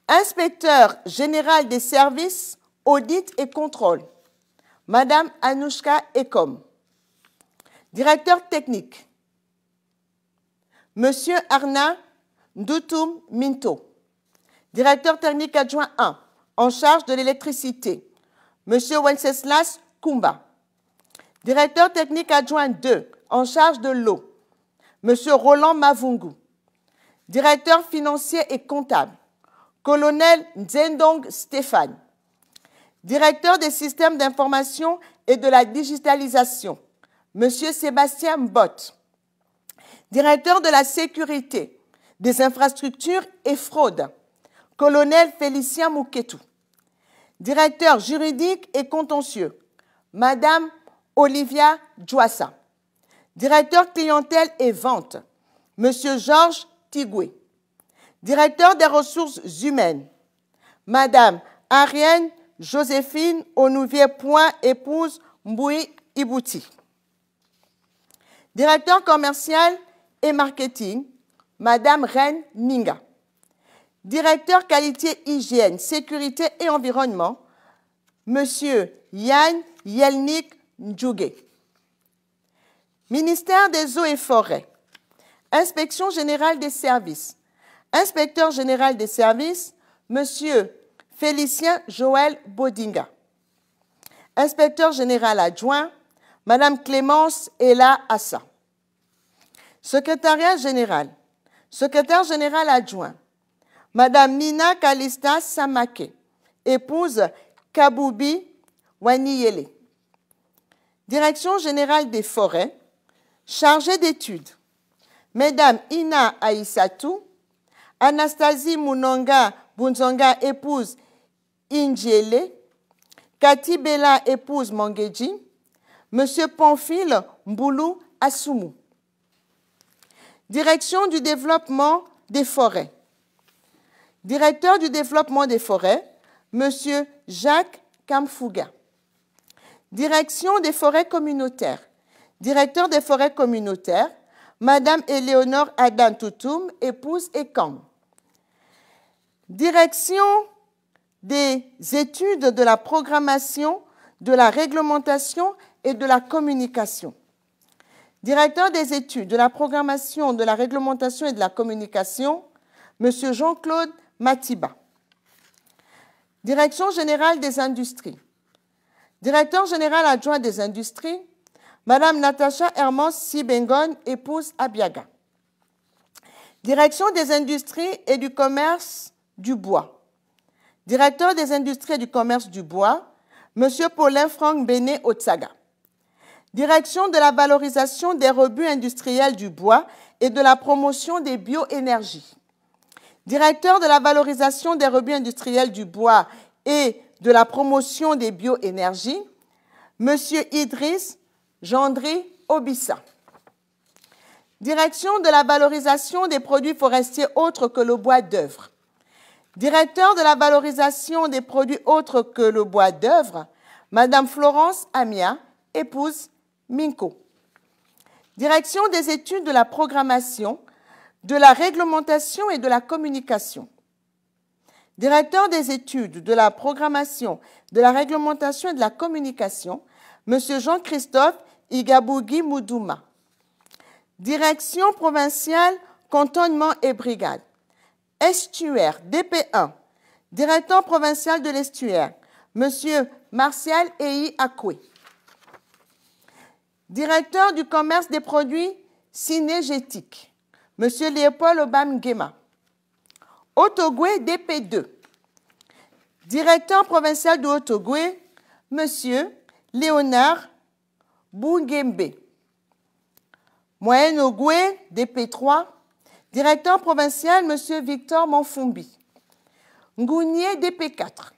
Inspecteur général des services, audit et contrôle, Madame Anouchka Ekom. Directeur technique, Monsieur Arna Ndoutoum Minto. Directeur technique adjoint 1, en charge de l'électricité, Monsieur Wenceslas Kumba. Directeur technique adjoint 2, en charge de l'eau, Monsieur Roland Mavungu. Directeur financier et comptable, Colonel Nzendong Stéphane. Directeur des systèmes d'information et de la digitalisation, Monsieur Sébastien Bott. Directeur de la sécurité, des infrastructures et fraudes, Colonel Félicien Mouketou. Directeur juridique et contentieux, Madame Olivia Djouassa. Directeur clientèle et vente, Monsieur Georges Tigoué. Directeur des ressources humaines, Madame Ariane Joséphine Onouvier-Point, épouse Mboui Ibouti. Directeur commercial et marketing, Madame Reine Ninga. Directeur qualité, hygiène, sécurité et environnement, Monsieur Yann Yelnik Ndjougué. Ministère des eaux et forêts. Inspection générale des services. Inspecteur général des services, Monsieur Félicien Joël Bodinga. Inspecteur général adjoint, Madame Clémence Ella Assa. Secrétariat général. Secrétaire général adjoint, Madame Nina Kalista Samake, épouse Kaboubi Waniyele. Direction générale des forêts, chargée d'études, Mesdames Ina Aïssatou, Anastasie Munonga Bunzonga, épouse Injele, Cathy Bella, épouse Mangeji, Monsieur Pamphile Mboulou Assoumou. Direction du développement des forêts. Directeur du développement des forêts, Monsieur Jacques Kamfouga. Direction des forêts communautaires. Directeur des forêts communautaires, Madame Éléonore Adan Toutoum, épouse Ekam. Direction des études de la programmation, de la réglementation et de la communication. Directeur des études de la programmation, de la réglementation et de la communication, Monsieur Jean-Claude Matiba. Direction générale des industries. Directeur général adjoint des industries, Madame Natacha Hermans Sibengon, épouse Abiaga. Direction des industries et du commerce du bois. Directeur des industries et du commerce du bois, Monsieur Paulin Franck Béné Otsaga. Direction de la valorisation des rebuts industriels du bois et de la promotion des bioénergies. Directeur de la valorisation des rebuts industriels du bois et de la promotion des bioénergies, Monsieur Idriss Gendry Obissa. Direction de la valorisation des produits forestiers autres que le bois d'œuvre. Directeur de la valorisation des produits autres que le bois d'œuvre, Madame Florence Amia, épouse Minko. Direction des études de la programmation, de la réglementation et de la communication. Directeur des études de la programmation, de la réglementation et de la communication, M. Jean-Christophe Igabougi Moudouma. Direction provinciale, cantonnement et brigade. Estuaire, DP1. Directeur provincial de l'estuaire, M. Martial Eyi Akwe. Directeur du commerce des produits cinégétiques, M. Léopold Obam Guéma. Haut-Ogooué, DP2. Directeur provincial de Haut-Ogooué, M. Léonard Bougembe. Moyen-Ogooué, DP3. Directeur provincial, M. Victor Monfumbi. Ngounié, DP4.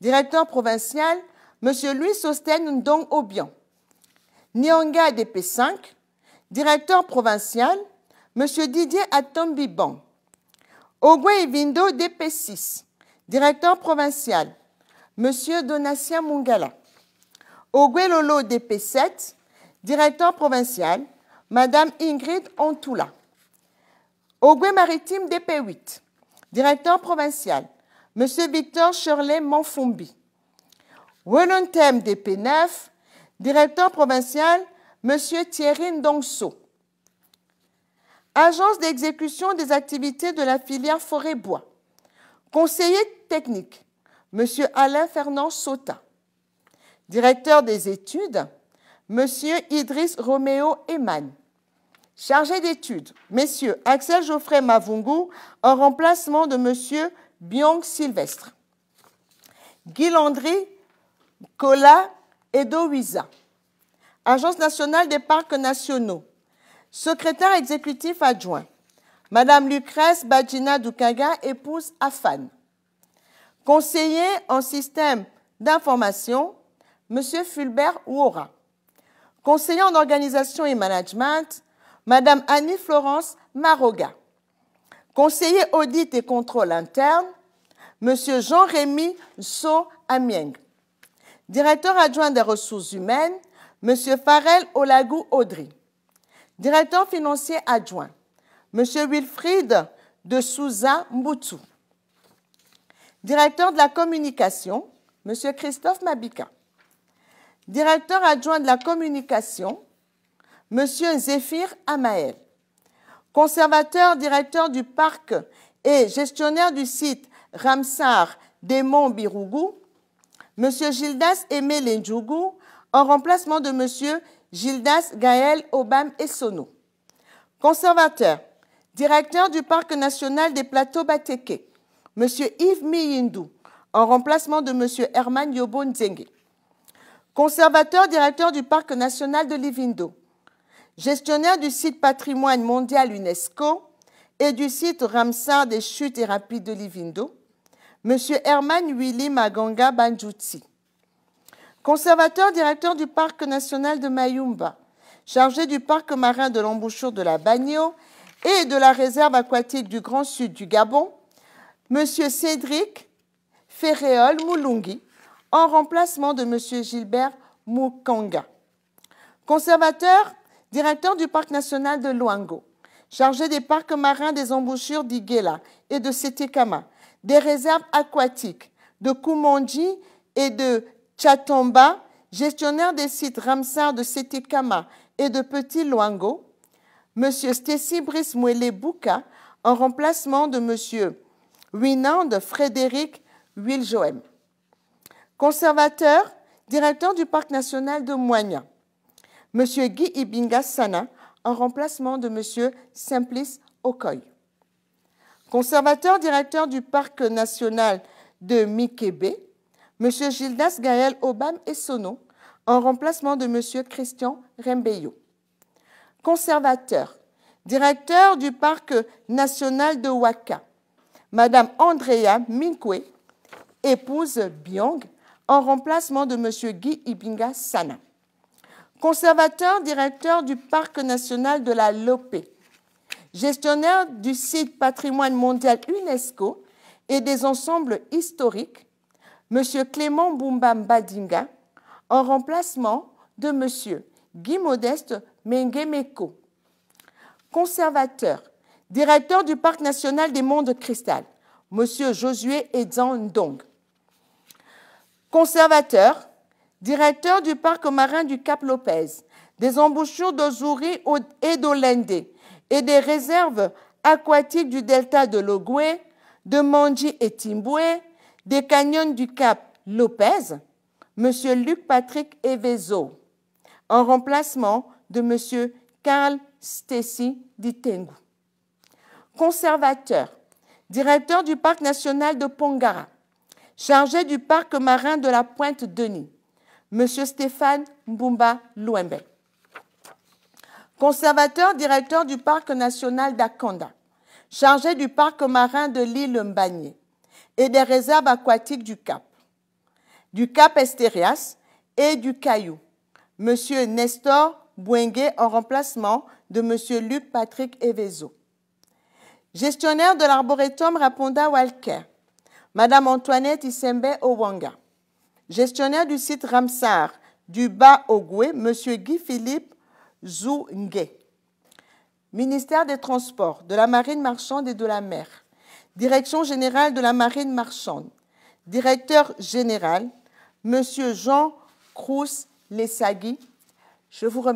Directeur provincial, M. Louis Sosten Ndong Obian. Nyanga, DP5. Directeur provincial, M. Didier Atombiban. Ogwe Ivindo, DP6. Directeur provincial, M. Donatien Mungala. Ogwe Lolo, DP7. Directeur provincial, Mme Ingrid Ontoula. Ogwe Maritime, DP8. Directeur provincial, M. Victor Shirley Monfumbi. Wolontem, DP9. Directeur provincial, M. Thierry Ndongso. Agence d'exécution des activités de la filière forêt-bois. Conseiller technique, M. Alain Fernand Sota. Directeur des études, M. Idriss Roméo Eman. Chargé d'études, M. Axel Geoffrey Mavungu, en remplacement de M. Byong Sylvestre. Guy Landry, Kola Edowiza. Agence nationale des parcs nationaux. Secrétaire exécutif adjoint, Madame Lucrèce Badjina Doukaga, épouse Afan. Conseiller en système d'information, M. Fulbert Ouora. Conseiller en organisation et management, Madame Annie-Florence Maroga. Conseiller audit et contrôle interne, M. Jean-Rémy So Amieng. Directeur adjoint des ressources humaines, M. Farel Olagou Audry. Directeur financier adjoint, M. Wilfried de Souza Mboutou. Directeur de la communication, M. Christophe Mabika. Directeur adjoint de la communication, M. Zéphir Amael. Conservateur, directeur du parc et gestionnaire du site Ramsar des Monts Birougou, M. Gildas Aimé Lenjougou, en remplacement de M. Gildas Gaël Obam Essono. Conservateur, directeur du parc national des plateaux Bateke, M. Yves Miyindou, en remplacement de M. Herman Yobo Nzenge. Conservateur, directeur du parc national de Livindo. Gestionnaire du site patrimoine mondial UNESCO et du site Ramsar des chutes et rapides de Livindo, M. Herman Willy Maganga Banjutsi. Conservateur, directeur du parc national de Mayumba, chargé du parc marin de l'embouchure de la Bagno et de la réserve aquatique du Grand Sud du Gabon, M. Cédric Ferréol Moulungi, en remplacement de M. Gilbert Moukanga. Conservateur, directeur du parc national de Luango, chargé des parcs marins des embouchures d'Iguela et de Setekama, des réserves aquatiques de Koumondi et de Tchatomba, gestionnaire des sites Ramsar de Setekama et de Petit Luango, M. Stécy Brice Mouele Bouka, en remplacement de M. Winand Frédéric Wiljoem. Conservateur, directeur du parc national de Moigna, M. Guy Ibinga Sana, en remplacement de M. Simplice Okoy. Conservateur, directeur du parc national de Mikebe, M. Gildas Gaël Obam Essono, en remplacement de M. Christian Rembeyo. Conservateur, directeur du parc national de Waka, Mme Andrea Minkwe, épouse Byong, en remplacement de M. Guy Ibinga Sana. Conservateur, directeur du parc national de la Lopé, gestionnaire du site patrimoine mondial UNESCO et des ensembles historiques, M. Clément Boumbam Badinga, en remplacement de M. Guy Modeste Mengemeko, Conservateur, directeur du Parc national des Monts de Cristal, M. Josué Edzan Ndong. Conservateur, directeur du Parc marin du Cap Lopez, des embouchures d'Ozuri et d'Olende et des réserves aquatiques du delta de l'Ogoué, de Mandji et Timboué, des canyons du Cap Lopez, M. Luc Patrick Evezo, en remplacement de M. Karl Stacey Ditengu. Conservateur, directeur du Parc national de Pongara, chargé du Parc marin de la Pointe-Denis, M. Stéphane Mbumba Louembe. Conservateur, directeur du Parc national d'Akanda, chargé du Parc marin de l'île Mbagné et des réserves aquatiques du Cap Estérias et du Caillou, M. Nestor Bouengue en remplacement de M. Luc Patrick Evezo. Gestionnaire de l'arboretum Raponda Walker, Mme Antoinette Isembe Owanga. Gestionnaire du site Ramsar du Bas-Ogoué, M. Guy-Philippe Zoungue. Ministère des Transports, de la Marine marchande et de la mer. Direction générale de la Marine marchande. Directeur général, M. Jean Crous Lessagui. Je vous remercie.